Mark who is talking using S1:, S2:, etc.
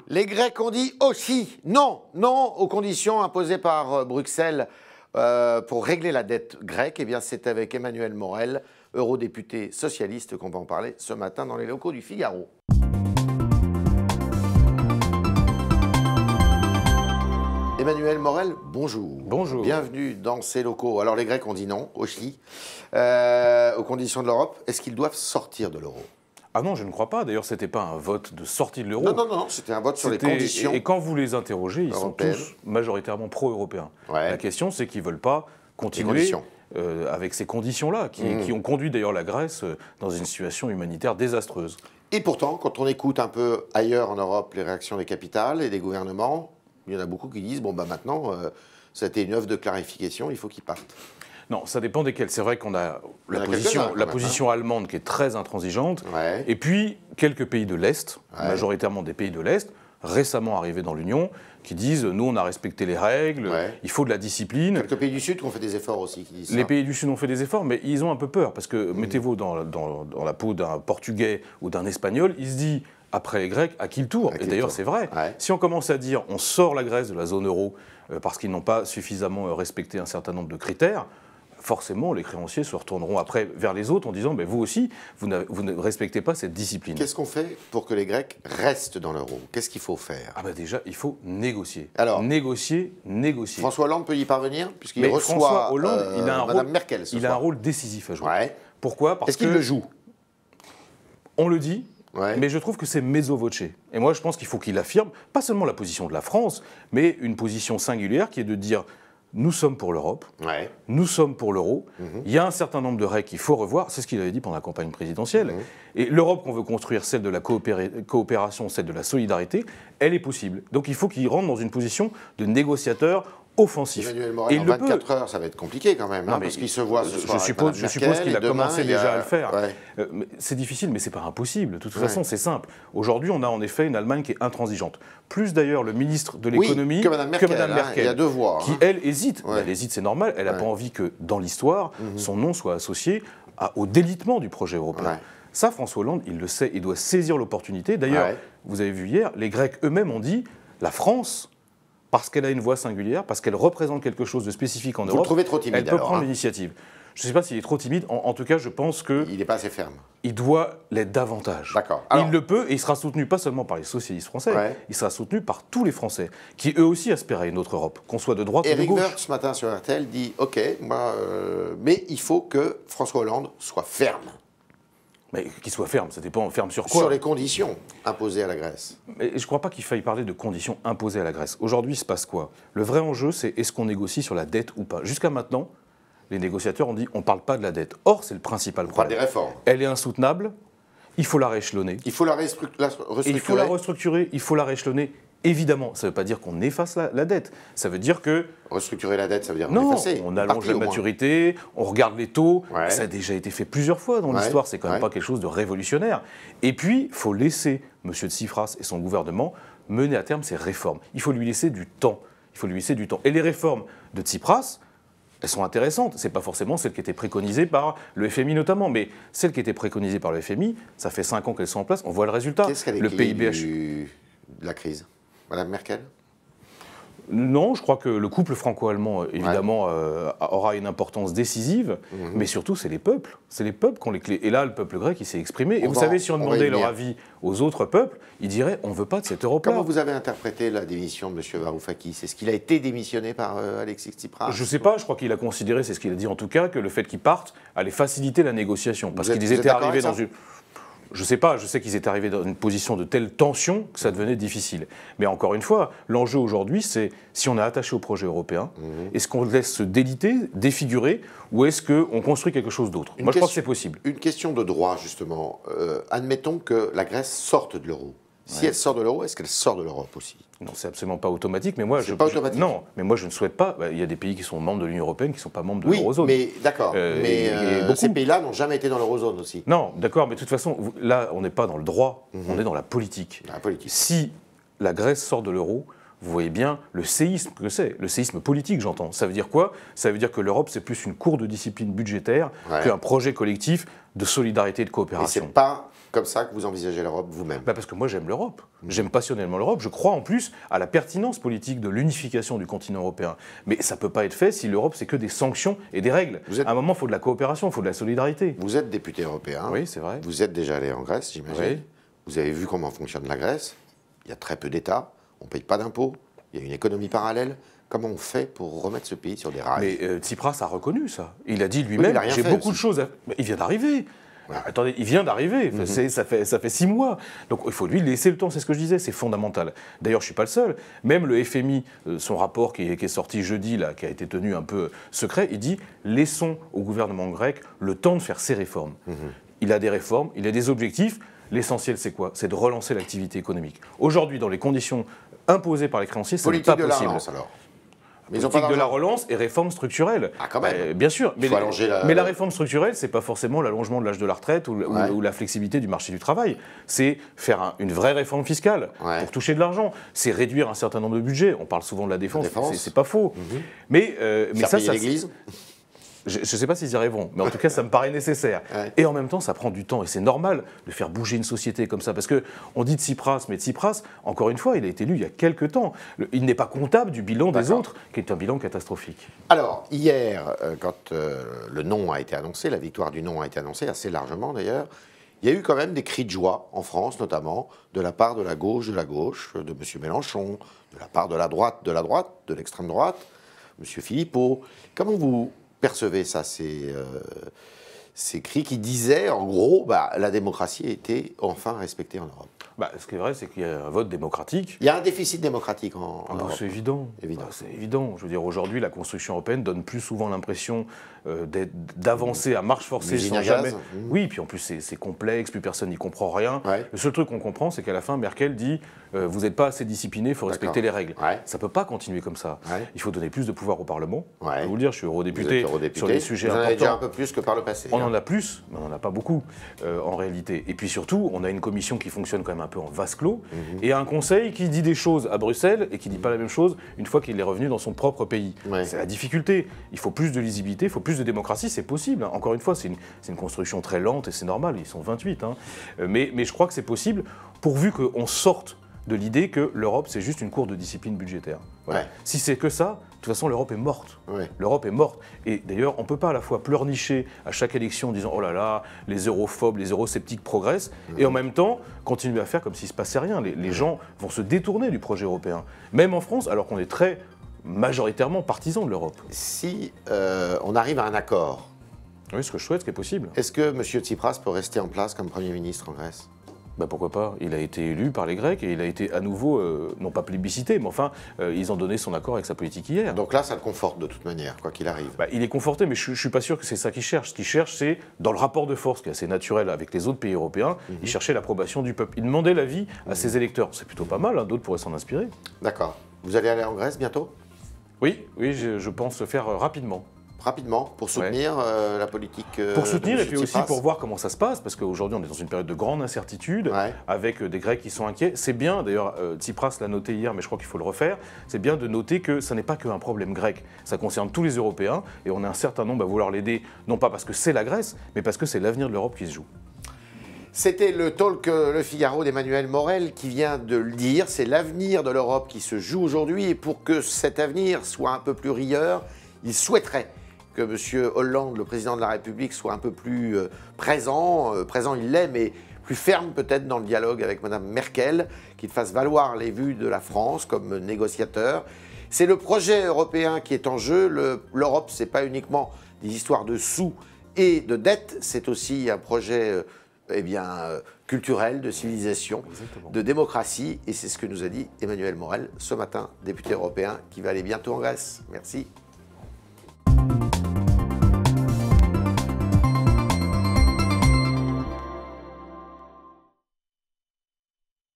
S1: Les Grecs ont dit aussi non, non aux conditions imposées par Bruxelles pour régler la dette grecque. Eh bien, c'est avec Emmanuel Morel, eurodéputé socialiste, qu'on va en parler ce matin dans les locaux du Figaro. Emmanuel Morel, bonjour.
S2: Bonjour.
S1: Bienvenue dans ces locaux. Alors, les Grecs ont dit non aussi aux conditions de l'Europe. Est-ce qu'ils doivent sortir de l'euro ?
S2: Ah non, je ne crois pas. D'ailleurs, ce n'était pas un vote de sortie de l'euro.
S1: Non, non, non, c'était un vote sur les conditions.
S2: Et quand vous les interrogez, ils
S1: européennes.
S2: sont tous majoritairement pro-européens.
S1: Ouais.
S2: La question, c'est qu'ils ne veulent pas continuer avec ces conditions-là, qui ont conduit d'ailleurs la Grèce dans une situation humanitaire désastreuse.
S1: Et pourtant, quand on écoute un peu ailleurs en Europe les réactions des capitales et des gouvernements, il y en a beaucoup qui disent, bon, bah maintenant, ça a été une œuvre de clarification, il faut qu'ils partent.
S2: Non, ça dépend desquels. C'est vrai qu'on a la position allemande qui est très intransigeante, et puis quelques pays de l'Est, majoritairement des pays de l'Est, récemment arrivés dans l'Union, qui disent, nous on a respecté les règles, il faut de la discipline.
S1: Quelques pays du Sud qui ont fait des efforts aussi, qui disent ça.
S2: Les pays du Sud ont fait des efforts, mais ils ont un peu peur, parce que mettez-vous dans la peau d'un Portugais ou d'un Espagnol, il se dit, après les Grecs, à qui le tour ? Et d'ailleurs c'est vrai. Si on commence à dire, on sort la Grèce de la zone euro parce qu'ils n'ont pas suffisamment respecté un certain nombre de critères, forcément, les créanciers se retourneront après vers les autres en disant « vous aussi, vous ne respectez pas cette discipline ».
S1: Qu'est-ce qu'on fait pour que les Grecs restent dans l'euro? Qu'est-ce qu'il faut faire?
S2: Déjà, il faut négocier.
S1: Alors,
S2: négocier.
S1: François Hollande peut y parvenir, puisqu'il reçoit
S2: François Hollande,
S1: Madame Merkel ce soir.
S2: Il a un rôle décisif à jouer. Pourquoi? Parce
S1: Est-ce qu'il le joue?
S2: On le dit, mais je trouve que c'est mezzo voce. Et moi, je pense qu'il faut qu'il affirme, pas seulement la position de la France, mais une position singulière qui est de dire « nous sommes pour l'Europe, nous sommes pour l'euro, il y a un certain nombre de règles qu'il faut revoir », c'est ce qu'il avait dit pendant la campagne présidentielle, et l'Europe qu'on veut construire, celle de la coopération, celle de la solidarité, elle est possible. Donc il faut qu'il rentre dans une position de négociateur offensif.
S1: Emmanuel Morel, en 24 heures, ça va être compliqué quand même, parce qu'il se voit ce soir.
S2: Je suppose qu'il a commencé déjà à le faire. C'est difficile, mais ce n'est pas impossible. De toute façon, c'est simple. Aujourd'hui, on a en effet une Allemagne qui est intransigeante. Plus d'ailleurs le ministre de l'économie
S1: que Mme Merkel, il y a deux voix.
S2: Qui, elle, hésite. Elle hésite, c'est normal. Elle n'a pas envie que, dans l'histoire, son nom soit associé au délitement du projet européen. Ça, François Hollande, il le sait, il doit saisir l'opportunité. D'ailleurs, vous avez vu hier, les Grecs eux-mêmes ont dit la France, parce qu'elle a une voix singulière, parce qu'elle représente quelque chose de spécifique en Europe,
S1: vous le trouvez trop timide,
S2: elle peut prendre l'initiative. Je ne sais pas s'il est trop timide, en tout cas je pense que...
S1: Il n'est pas assez ferme.
S2: Il doit l'être davantage.
S1: D'accord.
S2: Il le peut, et il sera soutenu pas seulement par les socialistes français, il sera soutenu par tous les Français, qui eux aussi aspirent à une autre Europe, qu'on soit de droite ou de gauche.
S1: Éric Woerth, ce matin sur RTL, dit « Ok, mais il faut que François Hollande soit ferme ».
S2: Mais qu'il soit ferme, ça dépend, ferme sur quoi?
S1: Sur les conditions imposées à la Grèce.
S2: Mais je ne crois pas qu'il faille parler de conditions imposées à la Grèce. Aujourd'hui, il se passe quoi? Le vrai enjeu, c'est est-ce qu'on négocie sur la dette ou pas? Jusqu'à maintenant, les négociateurs ont dit on ne parle pas de la dette. Or, c'est le principal problème.
S1: On parle des réformes.
S2: Elle est insoutenable, il faut la rééchelonner.
S1: Il faut la restructurer.
S2: Il faut la restructurer, il faut la rééchelonner. Évidemment, ça ne veut pas dire qu'on efface la dette. Ça veut dire que...
S1: Restructurer la dette, ça veut dire effacer.
S2: On allonge la maturité, on regarde les taux. Ça a déjà été fait plusieurs fois dans l'histoire. C'est quand même pas quelque chose de révolutionnaire. Et puis, il faut laisser M. Tsipras et son gouvernement mener à terme ces réformes. Il faut lui laisser du temps. Et les réformes de Tsipras, elles sont intéressantes. Ce n'est pas forcément celles qui étaient préconisées par le FMI notamment. Mais celles qui étaient préconisées par le FMI, ça fait 5 ans qu'elles sont en place. On voit le résultat.
S1: Qu'est-ce qu'elle est de la crise? Madame Merkel?
S2: Non, je crois que le couple franco-allemand, évidemment, aura une importance décisive, mais surtout, c'est les peuples. C'est les peuples qui ont les clés. Et là, le peuple grec, il s'est exprimé. Et vous savez, si on demandait leur avis aux autres peuples, ils diraient on ne veut pas de cette Europe-là.
S1: Comment vous avez interprété la démission de M. Varoufakis? Est-ce qu'il a été démissionné par Alexis Tsipras?
S2: Je ne sais pas, je crois qu'il a considéré, c'est ce qu'il a dit en tout cas, que le fait qu'il parte allait faciliter la négociation. Parce qu'ils étaient arrivés dans une... Je ne sais pas, je sais qu'ils étaient arrivés dans une position de telle tension que ça devenait difficile. Mais encore une fois, l'enjeu aujourd'hui, c'est si on est attaché au projet européen, est-ce qu'on laisse se déliter, défigurer, ou est-ce qu'on construit quelque chose d'autre? Moi, je crois que c'est possible.
S1: Une question de droit, justement. Admettons que la Grèce sorte de l'euro. Si elle sort de l'euro, est-ce qu'elle sort de l'Europe aussi?
S2: Non, c'est absolument pas automatique, mais moi,
S1: non,
S2: mais moi je ne souhaite pas. Il y a des pays qui sont membres de l'Union européenne qui ne sont pas membres de l'eurozone.
S1: Oui, mais d'accord. Mais ces pays-là n'ont jamais été dans l'eurozone aussi.
S2: Non, d'accord, mais de toute façon, là, on n'est pas dans le droit, on est dans la politique.
S1: La politique.
S2: Si la Grèce sort de l'euro, vous voyez bien le séisme que c'est, le séisme politique, j'entends. Ça veut dire quoi? Ça veut dire que l'Europe, c'est plus une cour de discipline budgétaire qu'un projet collectif de solidarité et de coopération.
S1: Et c'est pas comme ça que vous envisagez l'Europe vous-même?
S2: Parce que moi, j'aime l'Europe. J'aime passionnellement l'Europe. Je crois en plus à la pertinence politique de l'unification du continent européen. Mais ça ne peut pas être fait si l'Europe, c'est que des sanctions et des règles. À un moment, il faut de la coopération, il faut de la solidarité.
S1: Vous êtes député européen.
S2: Oui, c'est vrai.
S1: Vous êtes déjà allé en Grèce, j'imagine. Oui. Vous avez vu comment fonctionne la Grèce. Il y a très peu d'États. On ne paye pas d'impôts. Il y a une économie parallèle. Comment on fait pour remettre ce pays sur des rails?
S2: Mais Tsipras a reconnu ça. Il a dit lui-même, j'ai beaucoup de choses à... Il vient d'arriver. Ouais. Attendez, il vient d'arriver, ça fait 6 mois. Donc il faut lui laisser le temps, c'est ce que je disais, c'est fondamental. D'ailleurs, je ne suis pas le seul. Même le FMI, son rapport qui est sorti jeudi, là, qui a été tenu un peu secret, il dit « laissons au gouvernement grec le temps de faire ses réformes ». Il a des réformes, il a des objectifs. L'essentiel, c'est quoi? C'est de relancer l'activité économique. Aujourd'hui, dans les conditions imposées par les créanciers, ce n'est pas possible.
S1: La relance, alors.
S2: Mais politique de la relance et réforme structurelle.
S1: Ah, quand même.
S2: Bien sûr. Mais la réforme structurelle, c'est pas forcément l'allongement de l'âge de la retraite ou la flexibilité du marché du travail. C'est faire une vraie réforme fiscale pour toucher de l'argent. C'est réduire un certain nombre de budgets. On parle souvent de la défense. C'est pas faux. Mais ça,
S1: l'Église.
S2: Je ne sais pas s'ils y arriveront, mais en tout cas, ça me paraît nécessaire. Et en même temps, ça prend du temps. Et c'est normal de faire bouger une société comme ça. Parce qu'on dit de Tsipras, mais Tsipras, encore une fois, il a été élu il y a quelques temps. Il n'est pas comptable du bilan des autres, qui est un bilan catastrophique.
S1: Alors, hier, quand le non a été annoncé, la victoire du non a été annoncée, assez largement d'ailleurs, il y a eu quand même des cris de joie, en France notamment, de la part de la gauche, de M. Mélenchon, de la part de la droite, de l'extrême droite, M. Philippot. Comment vous percevez ça, ces cris qui disaient, en gros, la démocratie était enfin respectée en Europe?
S2: Ce qui est vrai, c'est qu'il y a un vote démocratique.
S1: Il y a un déficit démocratique en Europe.
S2: C'est évident. C'est évident. Je veux dire, aujourd'hui, la construction européenne donne plus souvent l'impression d'avancer à marche forcée sans jamais... Oui, puis en plus, c'est complexe, plus personne n'y comprend rien. Le seul truc qu'on comprend, c'est qu'à la fin, Merkel dit vous n'êtes pas assez discipliné, il faut respecter les règles. Ça ne peut pas continuer comme ça. Il faut donner plus de pouvoir au Parlement. Je peux vous le dire, je suis eurodéputé sur des sujets importants.
S1: Vous en avez déjà un peu plus que par le passé.
S2: On en a plus, mais on n'en a pas beaucoup, en réalité. Et puis surtout, on a une commission qui fonctionne quand même un peu en vase clos, et un conseil qui dit des choses à Bruxelles et qui ne dit pas la même chose une fois qu'il est revenu dans son propre pays. C'est la difficulté. Il faut plus de lisibilité, il faut plus de démocratie, c'est possible. Encore une fois, c'est une construction très lente et c'est normal, ils sont 28. Mais je crois que c'est possible, pourvu qu'on sorte de l'idée que l'Europe, c'est juste une cour de discipline budgétaire. Si c'est que ça, de toute façon, l'Europe est morte. L'Europe est morte. Et d'ailleurs, on ne peut pas à la fois pleurnicher à chaque élection en disant « Oh là là, les europhobes, les eurosceptiques progressent », et en même temps, continuer à faire comme s'il ne se passait rien. Les gens vont se détourner du projet européen. Même en France, alors qu'on est très majoritairement partisans de l'Europe.
S1: Si on arrive à un accord...
S2: Oui, ce que je souhaite, ce qui est possible.
S1: Est-ce que M. Tsipras peut rester en place comme Premier ministre en Grèce?
S2: Pourquoi pas? Il a été élu par les Grecs et il a été à nouveau, non pas plébiscité, mais enfin, ils ont donné son accord avec sa politique hier.
S1: Donc là, ça le conforte de toute manière, quoi qu'il arrive.
S2: Il est conforté, mais je ne suis pas sûr que c'est ça qu'il cherche. Ce qu'il cherche, c'est, dans le rapport de force qui est assez naturel avec les autres pays européens, il cherchait l'approbation du peuple. Il demandait l'avis à ses électeurs. C'est plutôt pas mal, d'autres pourraient s'en inspirer.
S1: D'accord. Vous allez aller en Grèce bientôt?
S2: Oui, je pense le faire rapidement.
S1: Rapidement, pour soutenir la politique
S2: pour soutenir
S1: de
S2: et puis aussi pour voir comment ça se passe, parce qu'aujourd'hui on est dans une période de grande incertitude, avec des Grecs qui sont inquiets. C'est bien, d'ailleurs Tsipras l'a noté hier, mais je crois qu'il faut le refaire, c'est bien de noter que ça n'est pas qu'un problème grec, ça concerne tous les Européens, et on est un certain nombre à vouloir l'aider, non pas parce que c'est la Grèce, mais parce que c'est l'avenir de l'Europe qui se joue.
S1: C'était le talk Le Figaro d'Emmanuel Morel qui vient de le dire, c'est l'avenir de l'Europe qui se joue aujourd'hui, et pour que cet avenir soit un peu plus rieur, il souhaiterait que M. Hollande, le président de la République, soit un peu plus présent. Présent, il l'est, mais plus ferme peut-être dans le dialogue avec Mme Merkel, qu'il fasse valoir les vues de la France comme négociateur. C'est le projet européen qui est en jeu. L'Europe, ce n'est pas uniquement des histoires de sous et de dettes, c'est aussi un projet culturel, de civilisation, de démocratie. Et c'est ce que nous a dit Emmanuel Morel ce matin, député européen, qui va aller bientôt en Grèce. Merci.